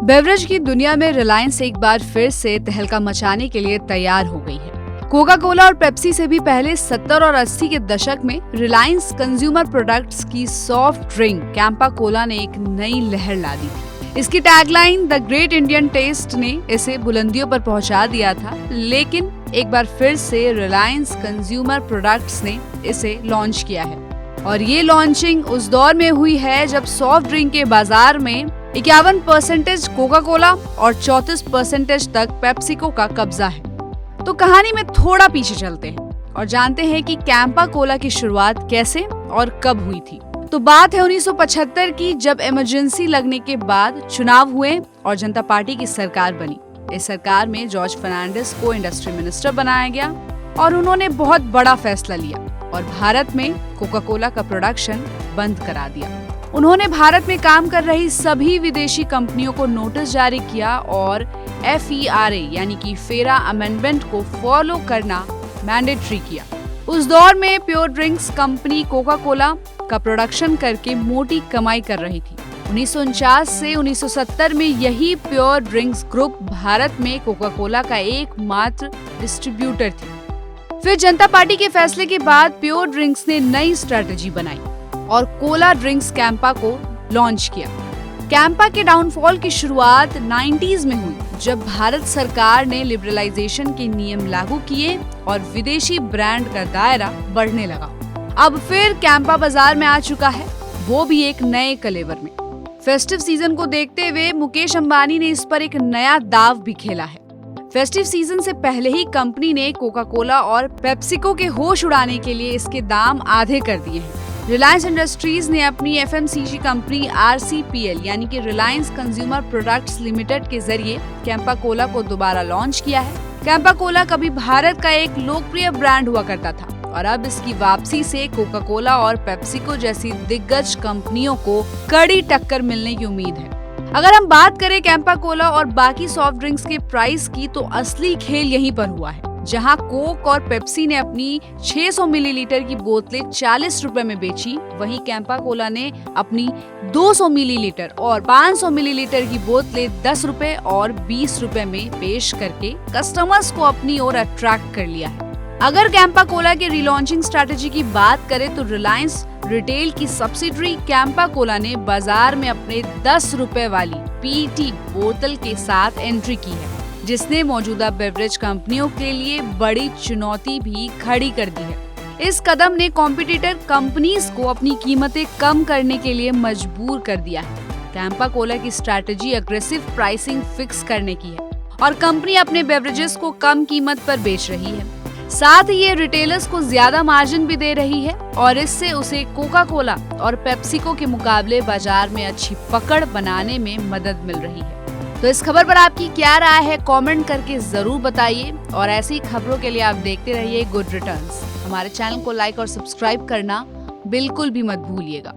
Beverage की दुनिया में रिलायंस एक बार फिर से तहलका मचाने के लिए तैयार हो गई है। कोका कोला और पेप्सी से भी पहले 70 और 80 के दशक में रिलायंस कंज्यूमर प्रोडक्ट्स की सॉफ्ट ड्रिंक कैंपा कोला ने एक नई लहर ला दी थी। इसकी tagline the great Indian taste ने इसे बुलंदियों पर पहुंचा दिया था, लेकिन एक बार फिर से रिलायंस कंज्यूमर प्रोडक्ट्स ने इसे लॉन्च किया है। और ये लॉन्चिंग उस दौर में हुई है जब सॉफ्ट ड्रिंक के बाजार में 51% कोका कोला और 34% तक पेप्सिको का कब्जा है। तो कहानी में थोड़ा पीछे चलते हैं और जानते हैं कि कैंपा कोला की शुरुआत कैसे और कब हुई थी। तो बात है 1975 की, जब इमरजेंसी लगने के बाद चुनाव हुए और जनता पार्टी की सरकार बनी। इस सरकार में जॉर्ज फर्नांडिस को इंडस्ट्री मिनिस्टर बनाया गया और उन्होंने बहुत बड़ा फैसला लिया और भारत में कोका कोला का प्रोडक्शन बंद करा दिया। उन्होंने भारत में काम कर रही सभी विदेशी कंपनियों को नोटिस जारी किया और FERA यानी कि फेरा अमेंडमेंट को फॉलो करना मैंडेटरी किया। उस दौर में pure drinks company Coca Cola का प्रोडक्शन करके मोटी कमाई कर रही थी। 1949 से 1970 में यही प्योर ड्रिंक्स ग्रुप भारत में कोका कोला का एकमात्र डिस्ट्रीब्यूटर थी। फिर जनता पार्टी के फैसले के बाद प्योर ड्रिंक्स ने नई स्ट्रेटजी बनाई और कोला ड्रिंक्स कैंपा को लॉन्च किया। कैंपा के डाउनफॉल की शुरुआत 90s में हुई, जब भारत सरकार ने लिबरलाइजेशन के नियम लागू किए और विदेशी ब्रांड का दायरा बढ़ने लगा। अब फिर कैंपा बाजार में आ चुका है, वो भी एक नए कलेवर में। फेस्टिव सीजन को देखते हुए मुकेश अंबानी ने इस पर एक नया दाव भी खेला है। फेस्टिव सीजन से पहले ही कंपनी ने कोका कोला और पेप्सिको के होश उड़ाने के लिए इसके दाम आधे कर दिए हैं। रिलायंस इंडस्ट्रीज ने अपनी FMCG कंपनी RCPL यानी कि रिलायंस कंज्यूमर प्रोडक्ट्स लिमिटेड के जरिए कैंपा कोला को दोबारा लॉन्च किया है। कैंपा कोला कभी भारत का एक लोकप्रिय ब्रांड हुआ करता था और अब इसकी वापसी से कोका कोला और पेप्सिको जैसी दिग्गज कंपनियों को कड़ी टक्कर मिलने की उम्मीद है। अगर हम बात करें कैंपा कोला और बाकी सॉफ्ट ड्रिंक्स के प्राइस की, तो असली खेल यहीं पर हुआ है। जहां कोक और पेप्सी ने अपनी 600 मिलीलीटर की बोतलें 40 रुपए में बेची, वहीं कैंपा कोला ने अपनी 200 मिलीलीटर और 500 मिलीलीटर की बोतलें 10 रुपए और 20 रुपए में पेश करके कस्टमर्स को अपनी ओर अट्रैक्ट कर लिया है। अगर कैंपा कोला के रिलॉन्चिंग स्ट्रैटेजी की बात करें तो रिलायंस रिटेल की सब्सिडरी कैंपा कोला ने बाजार में अपने 10 रुपए वाली PET बोतल के साथ एंट्री की है, जिसने मौजूदा बेवरेज कंपनियों के लिए बड़ी चुनौती भी खड़ी कर दी है। इस कदम ने कॉम्पिटिटर कंपनीज को अपनी कीमतें कम करने के लिए मजबूर कर दिया है। कैंपा कोला की स्ट्रैटेजी अग्रेसिव प्राइसिंग फिक्स करने की है और कंपनी अपने बेवरेजेस को कम कीमत पर बेच रही है। साथ ही ये रिटेलर्स को ज्यादा मार्जिन भी दे रही है और इससे उसे कोका कोला और पेप्सिको के मुकाबले बाजार में अच्छी पकड़ बनाने में मदद मिल रही है। तो इस खबर पर आपकी क्या राय है, कमेंट करके जरूर बताइए और ऐसी खबरों के लिए आप देखते रहिए गुड रिटर्न्स। हमारे चैनल को लाइक और सब्सक्राइब करना बिल्कुल भी मत भूलिएगा।